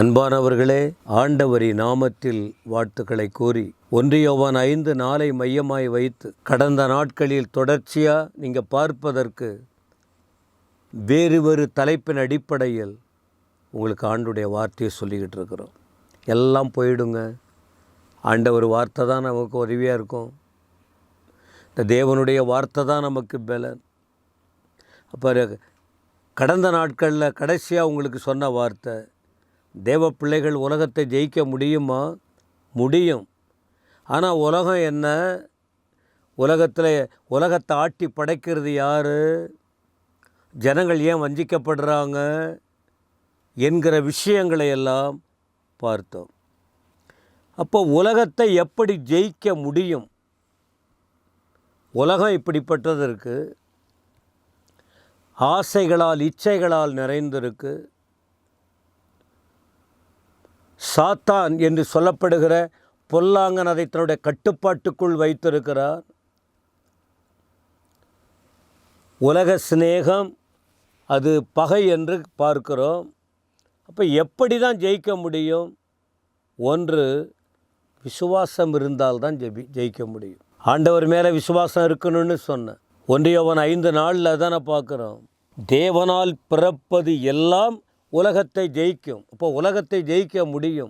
அன்பானவர்களே, ஆண்டவரின் நாமத்தில் வாழ்த்துக்களை கூறி 1 யோவான் 5:4 மையமாய் வைத்து கடந்த நாட்களில் தொடர்ச்சியாக நீங்கள் பார்ப்பதற்கு வேறு தலைப்பின் அடிப்படையில் உங்களுக்கு ஆண்டுடைய வார்த்தையை சொல்லிக்கிட்டு இருக்கிறோம். எல்லாம் போயிடுங்க, ஆண்டவர் வார்த்தை தான் நமக்கு உதவியாக இருக்கும். இந்த தேவனுடைய வார்த்தை தான் நமக்கு பலன். அப்போ கடந்த நாட்களில் கடைசியாக உங்களுக்கு சொன்ன வார்த்தை, தேவ பிள்ளைகள் உலகத்தை ஜெயிக்க முடியுமா? முடியும். ஆனால் உலகம் என்ன? உலகத்தை ஆட்டி படைக்கிறது யார்? ஜனங்கள் ஏன் வஞ்சிக்கப்படுறாங்க என்கிற விஷயங்களை எல்லாம் பார்த்தோம். அப்போ உலகத்தை எப்படி ஜெயிக்க முடியும்? உலகம் இப்படிப்பட்டது இருக்குது, ஆசைகளால் இச்சைகளால் நிறைந்திருக்கு. சாத்தான் என்று சொல்லப்படுகிற பொல்லாங்கன் அதை தன்னுடைய கட்டுப்பாட்டுக்குள் வைத்திருக்கிறார். உலக சிநேகம் அது பகை என்று பார்க்கிறோம். அப்போ எப்படி தான் ஜெயிக்க முடியும்? ஒன்று, விசுவாசம் இருந்தால்தான் ஜெயிக்க முடியும். ஆண்டவர் மேலே விசுவாசம் இருக்கணும்னு சொன்னேன். 1 யோவான் 5:4 தானே பார்க்குறோம். தேவனால் பிறப்பது எல்லாம் உலகத்தை ஜெயிக்கும். அப்போ உலகத்தை ஜெயிக்க முடியும்.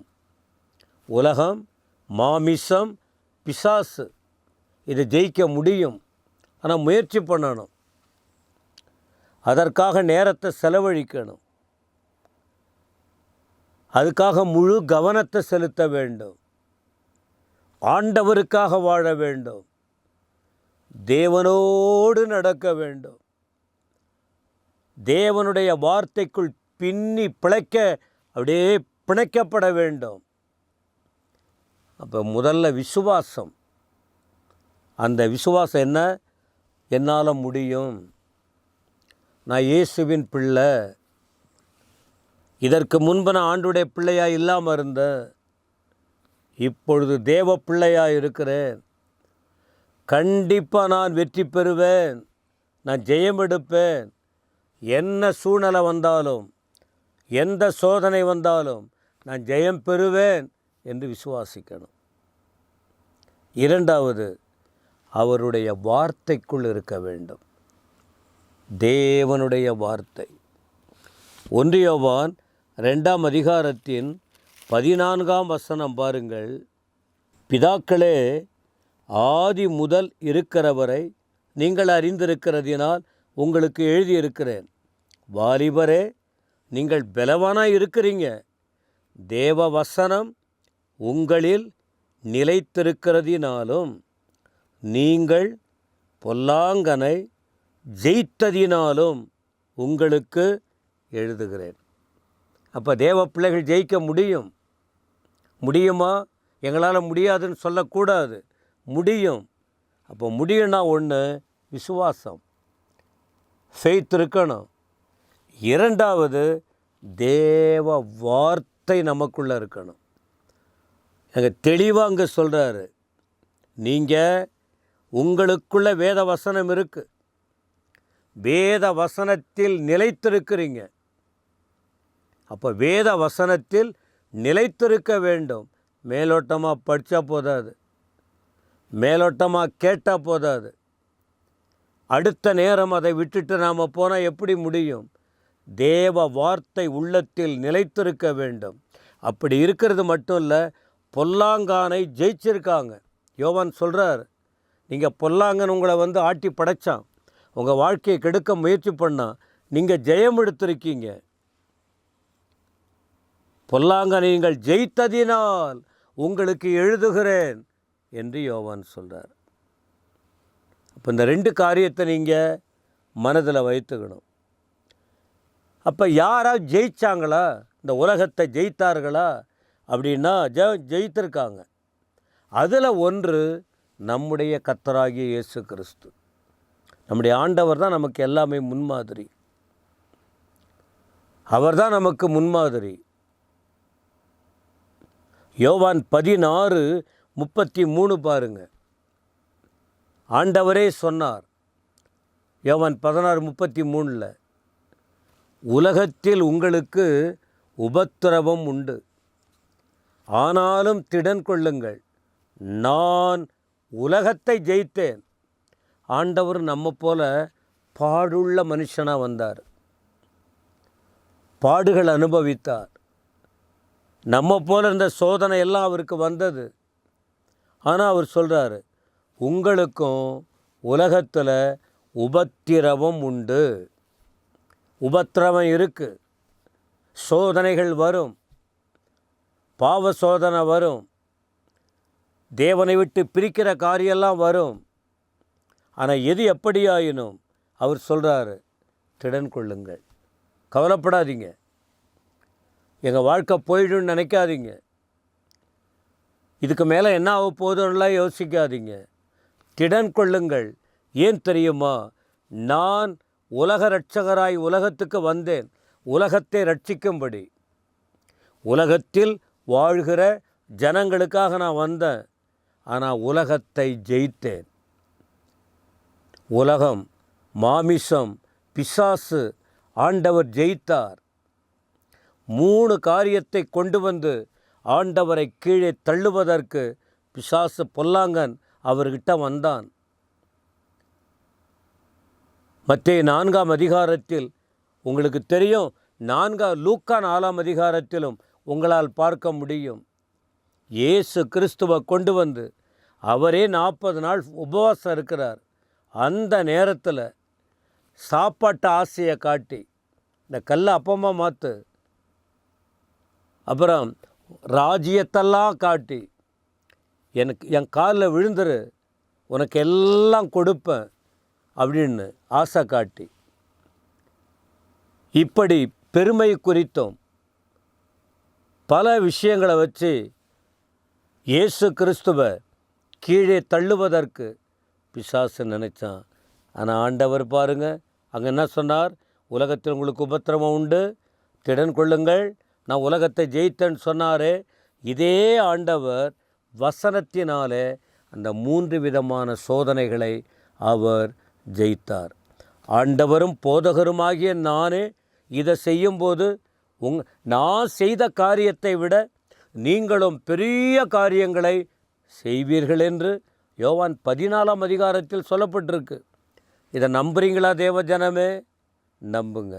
உலகம், மாமிசம், பிசாசு இதை ஜெயிக்க முடியும். ஆனால் முயற்சி பண்ணணும், அதற்காக நேரத்தை செலவழிக்கணும், அதுக்காக முழு கவனத்தை செலுத்த வேண்டும், ஆண்டவருக்காக வாழ வேண்டும், தேவனோடு நடக்க வேண்டும், தேவனுடைய வார்த்தைக்குள் பின்னி பிழைக்க அப்படியே பிணைக்கப்பட வேண்டும். அப்போ முதல்ல விசுவாசம். அந்த விசுவாசம் என்ன? என்னால் முடியும், நான் இயேசுவின் பிள்ளை, இதற்கு முன்பு நான் ஆண்டுடைய பிள்ளையாக இல்லாமல் இருந்தேன், இப்பொழுது தேவ பிள்ளையாக இருக்கிறேன், கண்டிப்பாக நான் வெற்றி பெறுவேன், நான் ஜெயம் எடுப்பேன், என்ன சூழ்நிலை வந்தாலும் எந்த சோதனை வந்தாலும் நான் ஜெயம் பெறுவேன் என்று விசுவாசிக்கணும். இரண்டாவது, அவருடைய வார்த்தைக்குள் இருக்க வேண்டும். தேவனுடைய வார்த்தை. 1 யோவான் 2ஆம் அதிகாரத்தின் 14ஆம் வசனம் பாருங்கள். பிதாக்களே, ஆதி முதல் இருக்கிறவரை நீங்கள் அறிந்திருக்கிறதினால் உங்களுக்கு எழுதியிருக்கிறேன். வாலிபரே, நீங்கள் பலவானாக இருக்கிறீங்க, தேவ வசனம் உங்களில் நிலைத்திருக்கிறதினாலும் நீங்கள் பொல்லாங்கனை ஜெயித்ததினாலும் உங்களுக்கு எழுதுகிறேன். அப்போ தேவ பிள்ளைகள் ஜெயிக்க முடியும். முடியுமா? எங்களால் முடியாதுன்னு சொல்லக்கூடாது, முடியும். அப்போ முடியும்னா ஒன்று, விசுவாசம், ஃபெய்த் இருக்கணும். இரண்டாவது, தேவ வார்த்தை நமக்குள்ளே இருக்கணும். எங்கள் தெளிவாக அங்கே சொல்கிறாரு, நீங்கள் உங்களுக்குள்ள வேத வசனம் இருக்குது, வேத வசனத்தில் நிலைத்திருக்கிறீங்க. அப்போ வேத வசனத்தில் நிலைத்திருக்க வேண்டும். மேலோட்டமாக படித்தா போதாது, மேலோட்டமாக கேட்டால் போதாது, அடுத்த நேரம் அதை விட்டுட்டு நாம் போனால் எப்படி முடியும்? தேவ வார்த்தை உள்ளத்தில் நிலைத்திருக்க வேண்டும். அப்படி இருக்கிறது மட்டும் இல்லை, பொல்லாங்கானை ஜெயிச்சிருக்காங்க. யோவான் சொல்கிறார், நீங்கள் பொல்லாங்கன் உங்களை ஆட்டி படைச்சான், உங்கள் வாழ்க்கையை கெடுக்க முயற்சி பண்ணால் நீங்கள் ஜெயம் எடுத்திருக்கீங்க. பொல்லாங்கனை நீங்கள் ஜெயித்ததினால் உங்களுக்கு எழுதுகிறேன் என்று யோவான் சொல்கிறார். அப்போ இந்த 2 காரியத்தை நீங்கள் மனதில் வைத்துக்கணும். அப்போ யாராவது ஜெயித்தாங்களா? இந்த உலகத்தை ஜெயித்தார்களா அப்படின்னா ஜெயித்திருக்காங்க. அதில் ஒன்று, நம்முடைய கர்த்தராகிய இயேசு கிறிஸ்து. நம்முடைய ஆண்டவர் தான் நமக்கு எல்லாமே முன்மாதிரி. அவர் தான் நமக்கு முன்மாதிரி. யோவான் 16:33 பாருங்கள். ஆண்டவரே சொன்னார், யோவான் 16:33, உலகத்தில் உங்களுக்கு உபத்திரவம் உண்டு. ஆனாலும் திடன் கொள்ளுங்கள், நான் உலகத்தை ஜெயித்தேன். ஆண்டவர் நம்ம போல பாடுள்ள மனுஷனாக வந்தார், பாடுகள் அனுபவித்தார். நம்ம போல இந்த சோதனை எல்லாம் அவருக்கு வந்தது. ஆனால் அவர் சொல்கிறாரு, உங்களுக்கும் உலகத்தில் உபத்திரவம் உண்டு. உபத்திரவம் இருக்குது, சோதனைகள் வரும், பாவ சோதனை வரும், தேவனை விட்டு பிரிக்கிற காரியெல்லாம் வரும். ஆனால் எது எப்படியாயினும் அவர் சொல்கிறாரு, திடன் கொள்ளுங்கள், கவலைப்படாதீங்க, எங்கள் வாழ்க்கை போயிடும்னு நினைக்காதீங்க, இதுக்கு மேலே என்ன ஆக போதும்லாம் யோசிக்காதீங்க, திடன் கொள்ளுங்கள். ஏன் தெரியுமா? நான் உலக இரட்சகராய் உலகத்துக்கு வந்தேன், உலகத்தை ரட்சிக்கும்படி. உலகத்தில் வாழ்கிற ஜனங்களுக்காக நான் வந்தேன், ஆனால் உலகத்தை ஜெயித்தேன். உலகம், மாமிசம், பிசாசு ஆண்டவர் ஜெயித்தார். 3 காரியத்தை கொண்டு வந்து ஆண்டவரை கீழே தள்ளுவதற்கு பிசாசு பொல்லாங்கன் அவர்கிட்ட வந்தான். மத்தேயு 4ஆம் அதிகாரத்தில் உங்களுக்கு தெரியும், லூக்கா 4ஆம் அதிகாரத்திலும் உங்களால் பார்க்க முடியும். இயேசு கிறிஸ்துவை கொண்டு வந்து அவரே 40 நாள் உபவாசம் இருக்கிறார். அந்த நேரத்தில் சாப்பாட்டு ஆசையை காட்டி, இந்த கல்லை அப்பமாக மாற்று, அப்புறம் ராஜ்யத்தெல்லாம் காட்டி, எனக்கு என் காலில் விழுந்துரு, உனக்கு எல்லாம் கொடுப்பேன் அப்படின்னு ஆசை காட்டி, இப்படி பெருமை குறித்தும் பல விஷயங்களை வச்சு இயேசு கிறிஸ்துவை கீழே தள்ளுவதற்கு பிசாசு நினைச்சான். ஆனால் ஆண்டவர் பாருங்க, அங்கே என்ன சொன்னார்? உலகத்தில் உங்களுக்கு உபத்திரவம் உண்டு, திடன் கொள்ளுங்கள், நான் உலகத்தை ஜெயித்தேன்னு சொன்னாரே. இதே ஆண்டவர் வசனத்தினாலே அந்த 3 விதமான சோதனைகளை அவர் ஜெயித்தார். ஆண்டவரும் போதகருமாகிய நானே இதை செய்யும்போது நான் செய்த காரியத்தை விட நீங்களும் பெரிய காரியங்களை செய்வீர்கள் என்று யோவான் 14ஆம் அதிகாரத்தில் சொல்லப்பட்டிருக்கு. இதை நம்புறீங்களா தேவ ஜனமே? நம்புங்க.